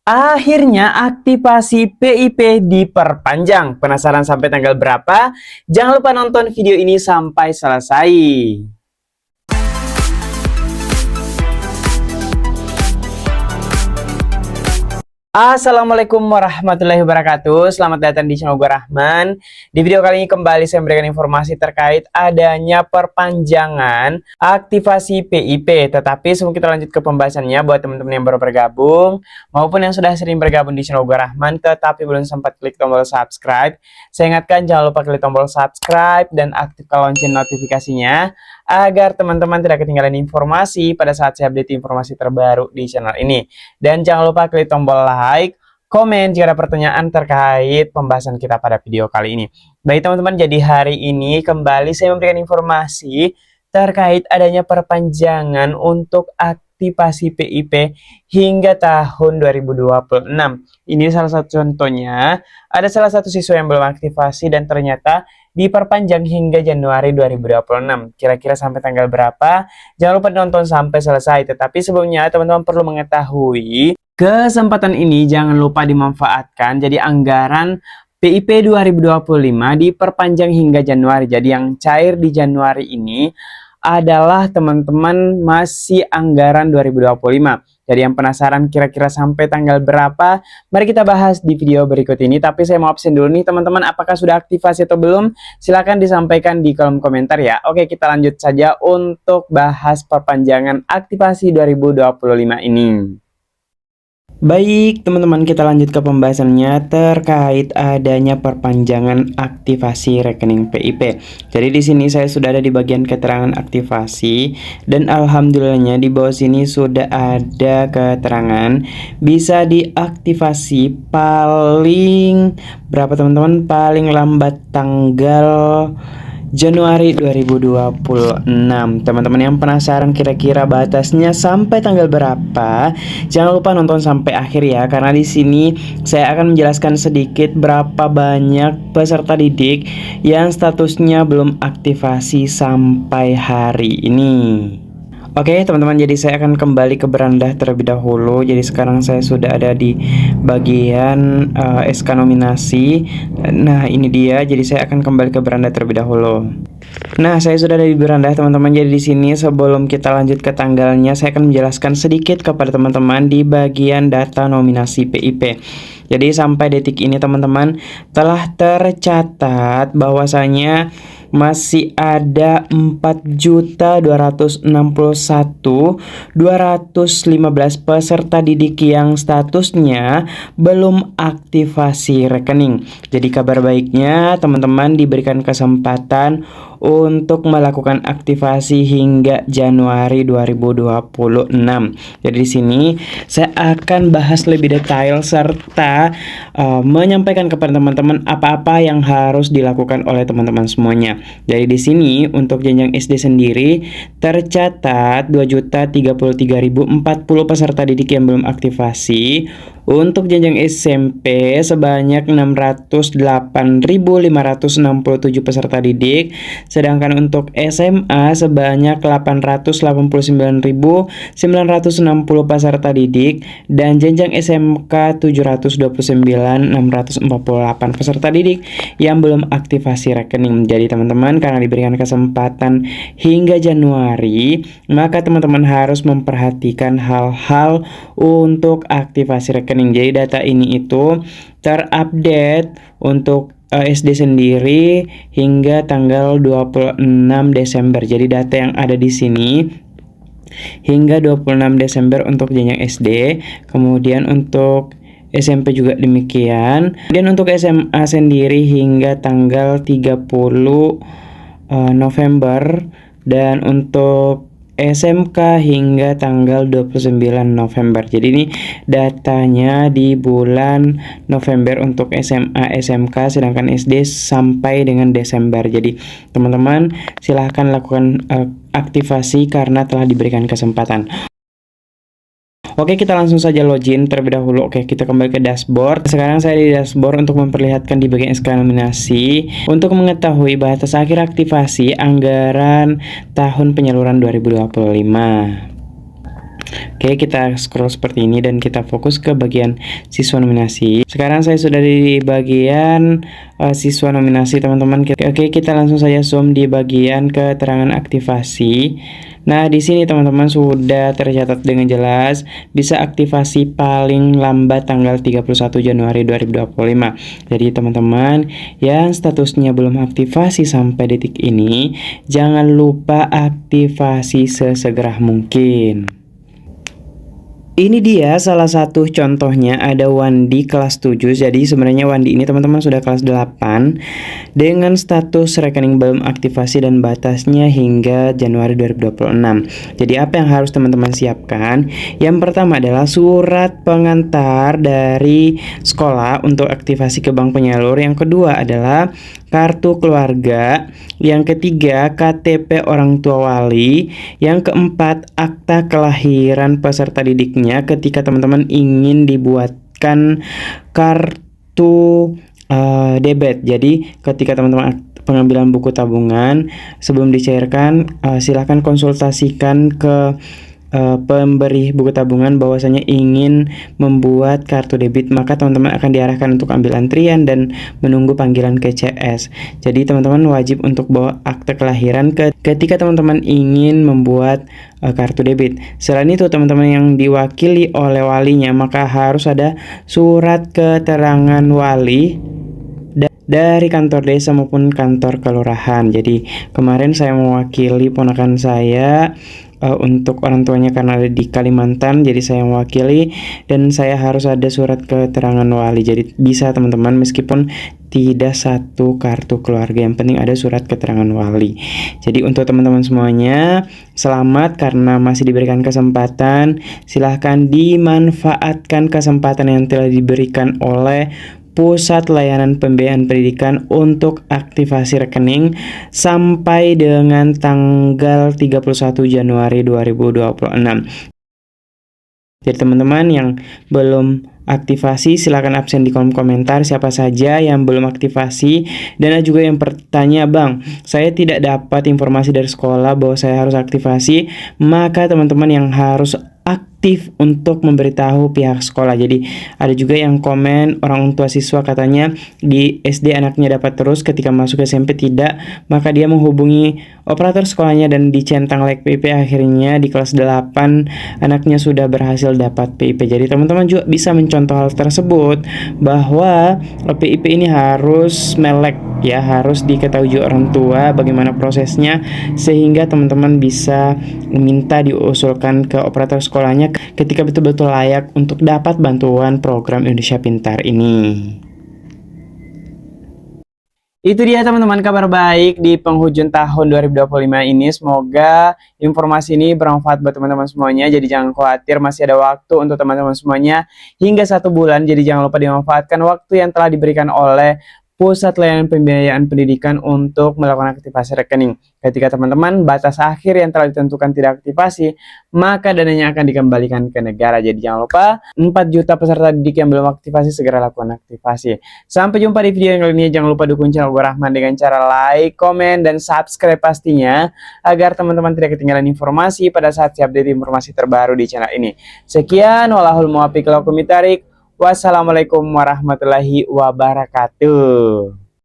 Akhirnya aktivasi PIP diperpanjang. Penasaran sampai tanggal berapa? Jangan lupa nonton video ini sampai selesai. Assalamualaikum warahmatullahi wabarakatuh. Selamat datang di channel gue Rahman. Di video kali ini kembali saya memberikan informasi terkait adanya perpanjangan aktivasi PIP. Tetapi sebelum kita lanjut ke pembahasannya, buat teman-teman yang baru bergabung maupun yang sudah sering bergabung di channel gue Rahman tetapi belum sempat klik tombol subscribe, saya ingatkan jangan lupa klik tombol subscribe dan aktifkan lonceng notifikasinya agar teman-teman tidak ketinggalan informasi pada saat saya update informasi terbaru di channel ini. Dan jangan lupa klik tombol like, komen jika ada pertanyaan terkait pembahasan kita pada video kali ini. Baik teman-teman, jadi hari ini kembali saya memberikan informasi terkait adanya perpanjangan untuk aktivasi PIP hingga tahun 2026. Ini salah satu contohnya, ada salah satu siswa yang belum aktivasi dan ternyata diperpanjang hingga Januari 2026. Kira-kira sampai tanggal berapa? Jangan lupa nonton sampai selesai. Tetapi sebelumnya teman-teman perlu mengetahui kesempatan ini jangan lupa dimanfaatkan. Jadi anggaran PIP 2025 diperpanjang hingga Januari. Jadi yang cair di Januari ini adalah teman-teman masih anggaran 2025. Jadi yang penasaran kira-kira sampai tanggal berapa? Mari kita bahas di video berikut ini. Tapi saya mau absen dulu nih teman-teman, apakah sudah aktivasi atau belum? Silahkan disampaikan di kolom komentar ya. Oke, kita lanjut saja untuk bahas perpanjangan aktivasi 2025 ini. Baik teman-teman, kita lanjut ke pembahasannya terkait adanya perpanjangan aktivasi rekening PIP. Jadi di sini saya sudah ada di bagian keterangan aktivasi dan alhamdulillahnya di bawah sini sudah ada keterangan bisa diaktifasi paling berapa teman-teman? Paling lambat tanggal Januari 2026. Teman-teman yang penasaran kira-kira batasnya sampai tanggal berapa? Jangan lupa nonton sampai akhir ya, karena di sini saya akan menjelaskan sedikit berapa banyak peserta didik yang statusnya belum aktivasi sampai hari ini. Oke teman-teman, jadi saya akan kembali ke beranda terlebih dahulu. Jadi sekarang saya sudah ada di bagian SK nominasi. Nah ini dia, jadi saya akan kembali ke beranda terlebih dahulu. Nah saya sudah ada di beranda teman-teman. Jadi di sini sebelum kita lanjut ke tanggalnya, saya akan menjelaskan sedikit kepada teman-teman di bagian data nominasi PIP. Jadi sampai detik ini teman-teman telah tercatat bahwasanya masih ada 4.261.215 peserta didik yang statusnya belum aktivasi rekening. Jadi kabar baiknya teman-teman diberikan kesempatan untuk melakukan aktivasi hingga Januari 2026. Jadi di sini saya akan bahas lebih detail serta menyampaikan kepada teman-teman apa-apa yang harus dilakukan oleh teman-teman semuanya. Jadi di sini untuk jenjang SD sendiri tercatat 2.033.040 peserta didik yang belum aktivasi. Untuk jenjang SMP sebanyak 608.567 peserta didik, sedangkan untuk SMA sebanyak 889.960 peserta didik, dan jenjang SMK 729.648 peserta didik yang belum aktivasi rekening. Jadi teman-teman, karena diberikan kesempatan hingga Januari, maka teman-teman harus memperhatikan hal-hal untuk aktivasi rekening. Jadi data ini itu terupdate untuk SD sendiri hingga tanggal 26 Desember. Jadi data yang ada di sini hingga 26 Desember untuk jenjang SD. Kemudian untuk SMP juga demikian. Dan untuk SMA sendiri hingga tanggal 30 November, dan untuk SMK hingga tanggal 29 November. Jadi ini datanya di bulan November untuk SMA, SMK, sedangkan SD sampai dengan Desember. Jadi teman-teman silahkan lakukan aktivasi karena telah diberikan kesempatan. Oke, kita langsung saja login terlebih dahulu. Oke, kita kembali ke dashboard. Sekarang saya di dashboard untuk memperlihatkan di bagian SK nominasi untuk mengetahui batas akhir aktivasi anggaran tahun penyaluran 2025. Oke, kita scroll seperti ini dan kita fokus ke bagian siswa nominasi. Sekarang saya sudah di bagian siswa nominasi, teman-teman. Oke, kita langsung saja zoom di bagian keterangan aktivasi. Nah, di sini teman-teman sudah tercatat dengan jelas bisa aktivasi paling lambat tanggal 31 Januari 2025. Jadi teman-teman yang statusnya belum aktivasi sampai detik ini, jangan lupa aktivasi sesegera mungkin. Ini dia salah satu contohnya, ada Wandi kelas 7. Jadi sebenarnya Wandi ini teman-teman sudah kelas 8 dengan status rekening belum aktivasi dan batasnya hingga Januari 2026. Jadi apa yang harus teman-teman siapkan? Yang pertama adalah surat pengantar dari sekolah untuk aktivasi ke bank penyalur. Yang kedua adalah kartu keluarga. Yang ketiga, KTP orang tua wali. Yang keempat, akta kelahiran peserta didiknya ketika teman-teman ingin dibuatkan kartu debit. Jadi ketika teman-teman pengambilan buku tabungan sebelum dicairkan, silahkan konsultasikan ke pemberi buku tabungan bahwasanya ingin membuat kartu debit, maka teman-teman akan diarahkan untuk ambil antrian dan menunggu panggilan ke CS. Jadi teman-teman wajib untuk bawa akte kelahiran ketika teman-teman ingin membuat kartu debit. Selain itu teman-teman yang diwakili oleh walinya, maka harus ada surat keterangan wali dari kantor desa maupun kantor kelurahan. Jadi kemarin saya mewakili ponakan saya untuk orang tuanya karena ada di Kalimantan, jadi saya mewakili dan saya harus ada surat keterangan wali. Jadi bisa teman-teman meskipun tidak satu kartu keluarga, yang penting ada surat keterangan wali. Jadi untuk teman-teman semuanya, selamat karena masih diberikan kesempatan. Silahkan dimanfaatkan kesempatan yang telah diberikan oleh Pusat Layanan Pembiayaan Pendidikan untuk aktivasi rekening sampai dengan tanggal 31 Januari 2026. Jadi teman-teman yang belum aktivasi silahkan absen di kolom komentar siapa saja yang belum aktivasi. Dan ada juga yang bertanya, Bang, saya tidak dapat informasi dari sekolah bahwa saya harus aktivasi. Maka teman-teman yang harus aktif untuk memberitahu pihak sekolah. Jadi ada juga yang komen orang tua siswa katanya di SD anaknya dapat terus, ketika masuk SMP tidak, maka dia menghubungi operator sekolahnya dan dicentang like PIP, akhirnya di kelas 8 anaknya sudah berhasil dapat PIP. Jadi teman-teman juga bisa mencontoh hal tersebut bahwa PIP ini harus melek ya, harus diketahui juga orang tua bagaimana prosesnya sehingga teman-teman bisa minta diusulkan ke operator sekolahnya ketika betul-betul layak untuk dapat bantuan program Indonesia Pintar ini. Itu dia teman-teman kabar baik di penghujung tahun 2025 ini. Semoga informasi ini bermanfaat buat teman-teman semuanya. Jadi jangan khawatir, masih ada waktu untuk teman-teman semuanya hingga 1 bulan. Jadi jangan lupa dimanfaatkan waktu yang telah diberikan oleh Pusat Layanan Pembiayaan Pendidikan untuk melakukan aktivasi rekening. Ketika teman-teman batas akhir yang telah ditentukan tidak aktivasi, maka dananya akan dikembalikan ke negara. Jadi jangan lupa 4 juta peserta didik yang belum aktivasi segera lakukan aktivasi. Sampai jumpa di video yang kali ini. Jangan lupa dukung channel Gua Rahman dengan cara like, komen, dan subscribe pastinya agar teman-teman tidak ketinggalan informasi pada saat saya update informasi terbaru di channel ini. Sekian, walahul muwaffiq wal hidayah. Wassalamualaikum warahmatullahi wabarakatuh.